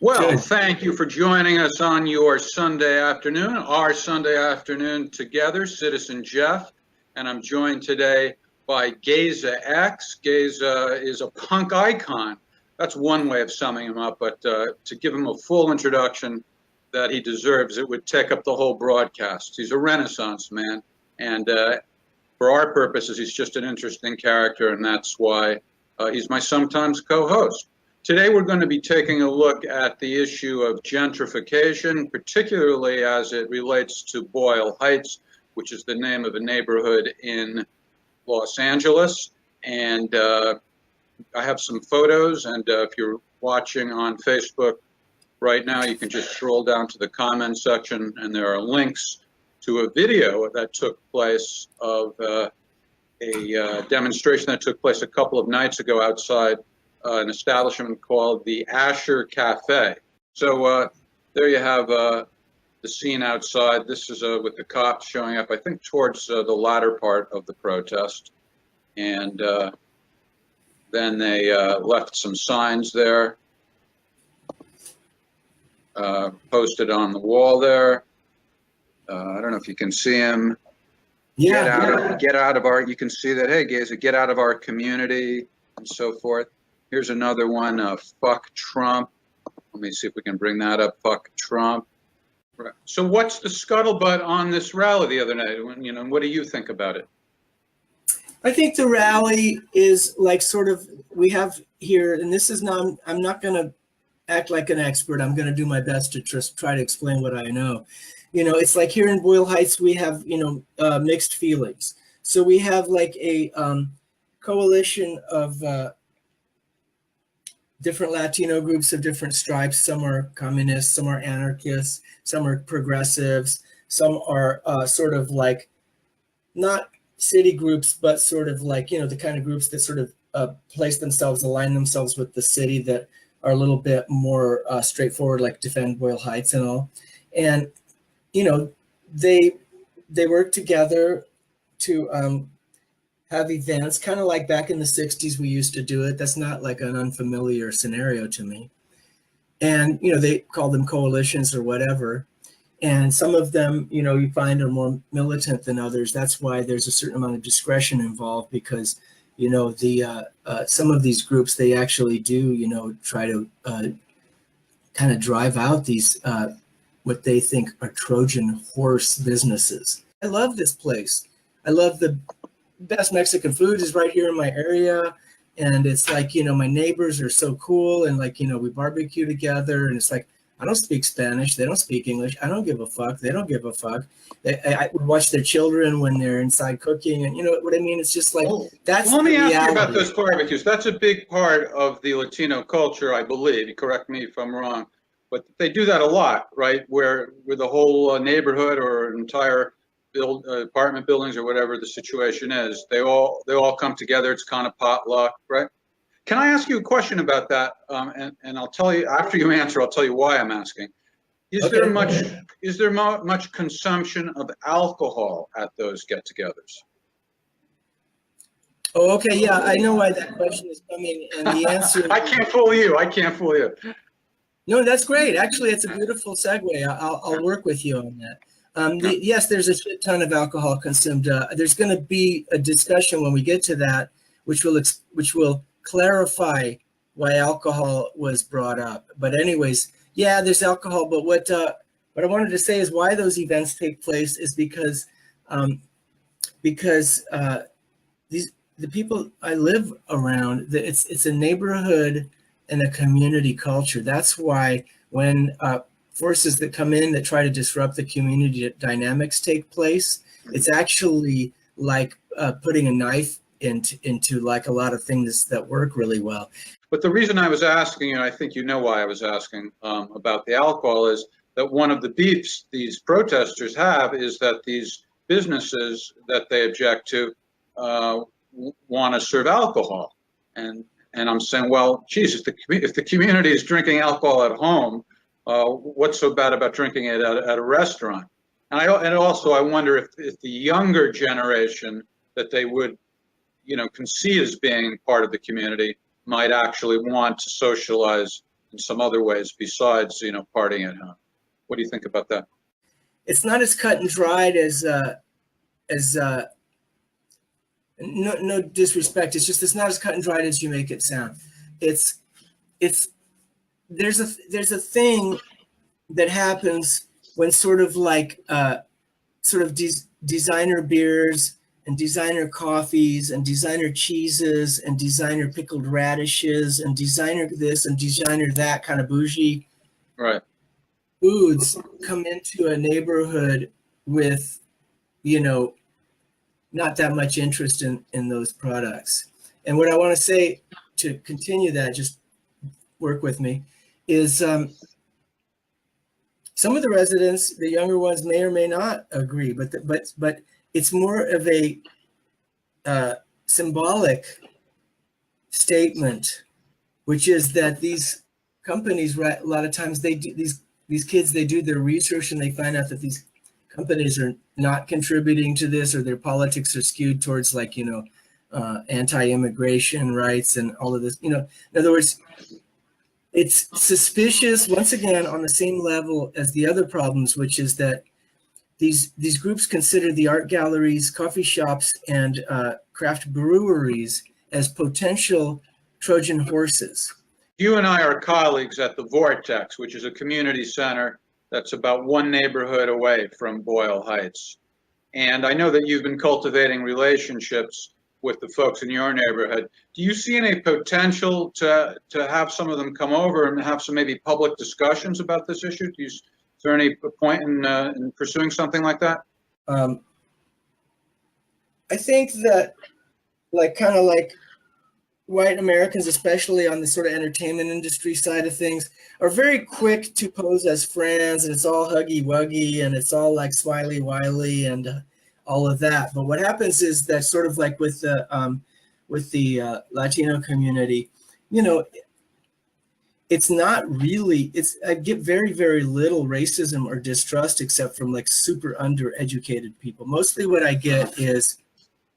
Well, Good. thank you for joining us on your Sunday afternoon, our Sunday afternoon together, Citizen Jeff, and I'm joined today by Geza X. Geza is a punk icon. That's one way of summing him up, but to give him a full introduction that he deserves, it would take up the whole broadcast. He's a Renaissance man, and for our purposes, he's just an interesting character, and that's why he's my sometimes co-host. Today, we're going to be taking a look at the issue of gentrification, particularly as it relates to Boyle Heights, which is the name of a neighborhood in Los Angeles. And I have some photos, and if you're watching on Facebook right now, you can just scroll down to the comments section, and there are links to a video that took place of a demonstration that took place a couple of nights ago outside an establishment called the Asher Cafe. So there you have the scene outside. This is with the cops showing up, I think, towards the latter part of the protest. And then they left some signs there, posted on the wall there. I don't know if you can see him. Yeah. Get out of our, you can see that, hey, Geza, get out of our community and so forth. Here's another one, fuck Trump. Let me see if we can bring that up, fuck Trump. So what's the scuttlebutt on this rally the other night? What do you think about it? I think the rally is like sort of, we have here, and this is not, I'm not going to act like an expert. I'm going to do my best to just try to explain what I know. It's like here in Boyle Heights, we have, mixed feelings. So we have like a coalition of different Latino groups of different stripes. Some are communists, some are anarchists, some are progressives, some are sort of like not city groups, but sort of like, the kind of groups that sort of place themselves, align themselves with the city, that are a little bit more straightforward, like defend Boyle Heights and all. And, they work together to have events, kind of like back in the 60s we used to do it. That's not like an unfamiliar scenario to me. And, they call them coalitions or whatever. And some of them, you find are more militant than others. That's why there's a certain amount of discretion involved, because, some of these groups, they actually do, try to kind of drive out these, what they think are Trojan horse businesses. I love this place. I love the best Mexican food is right here in my area. And it's like, my neighbors are so cool. And like, we barbecue together, and it's like, I don't speak Spanish. They don't speak English. I don't give a fuck. They don't give a fuck. I watch their children when they're inside cooking. And you know what I mean? It's just like, that's well, let me reality. ask you about those barbecues. That's a big part of the Latino culture, I believe. Correct me if I'm wrong. But they do that a lot, right? Where the whole neighborhood or entire apartment buildings or whatever the situation is, they all come together. It's kind of potluck, right? Can I ask you a question about that? And I'll tell you after you answer. I'll tell you why I'm asking. Is there much consumption of alcohol at those get-togethers? Oh, okay. Yeah, I know why that question is coming, and the answer. I can't fool you. I can't fool you. No, that's great. Actually, it's a beautiful segue. I'll work with you on that. Yes, there's a shit ton of alcohol consumed. There's going to be a discussion when we get to that, which will clarify why alcohol was brought up. But anyways, yeah, there's alcohol. But what I wanted to say is why those events take place is because the people I live around, it's a neighborhood and a community culture. That's why when forces that come in that try to disrupt the community dynamics take place, it's actually like putting a knife into like a lot of things that work really well. But the reason I was asking, and I think you know why I was asking about the alcohol, is that one of the beefs these protesters have is that these businesses that they object to want to serve alcohol. And I'm saying, well, geez, if the community is drinking alcohol at home, what's so bad about drinking it at a restaurant? And also, I wonder if the younger generation that they would, can see as being part of the community might actually want to socialize in some other ways besides, partying at home. What do you think about that? It's not as cut and dried as no disrespect. It's just it's not as cut and dried as you make it sound. It's there's a thing that happens when sort of like designer beers and designer coffees and designer cheeses and designer pickled radishes and designer this and designer that kind of bougie Right. foods come into a neighborhood with, not that much interest in those products. And what I want to say to continue that, just work with me, is some of the residents, the younger ones, may or may not agree, but it's more of a symbolic statement, which is that these companies, a lot of times they do these kids, they do their research and they find out that these companies are not contributing to this, or their politics are skewed towards anti-immigration rights and all of this. In other words, it's suspicious, once again, on the same level as the other problems, which is that these groups consider the art galleries, coffee shops, and craft breweries as potential Trojan horses. You and I are colleagues at the Vortex, which is a community center that's about one neighborhood away from Boyle Heights. And I know that you've been cultivating relationships with the folks in your neighborhood. Do you see any potential to have some of them come over and have some maybe public discussions about this issue? Is there any point in pursuing something like that? I think that kind of like white Americans, especially on the sort of entertainment industry side of things, are very quick to pose as friends, and it's all huggy wuggy and it's all like smiley wiley and all of that. But what happens is that sort of like with the Latino community, it's not really, I get very, very little racism or distrust except from like super undereducated people. Mostly what I get is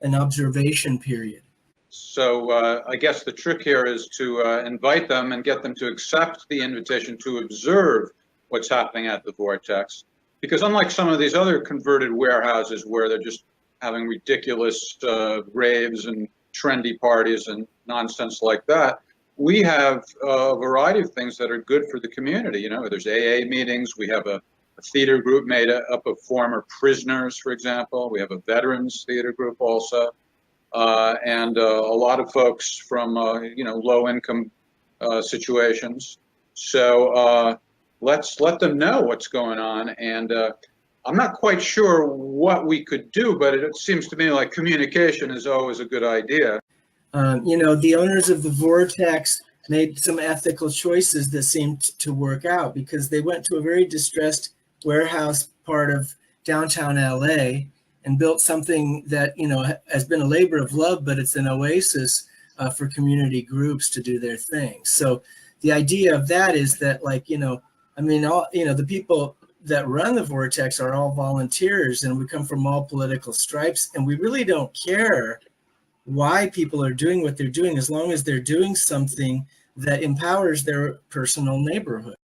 an observation period. So I guess the trick here is to invite them and get them to accept the invitation to observe what's happening at the Vortex. Because unlike some of these other converted warehouses where they're just having ridiculous raves and trendy parties and nonsense like that, we have a variety of things that are good for the community. There's AA meetings. We have a theater group made up of former prisoners, for example. We have a veterans theater group also. And a lot of folks from, low-income situations. So let's let them know what's going on. And I'm not quite sure what we could do, but it seems to me like communication is always a good idea. The owners of the Vortex made some ethical choices that seemed to work out, because they went to a very distressed warehouse part of downtown LA and built something that, has been a labor of love, but it's an oasis for community groups to do their thing. So the idea of that is that, the people that run the Vortex are all volunteers, and we come from all political stripes, and we really don't care why people are doing what they're doing, as long as they're doing something that empowers their personal neighborhood.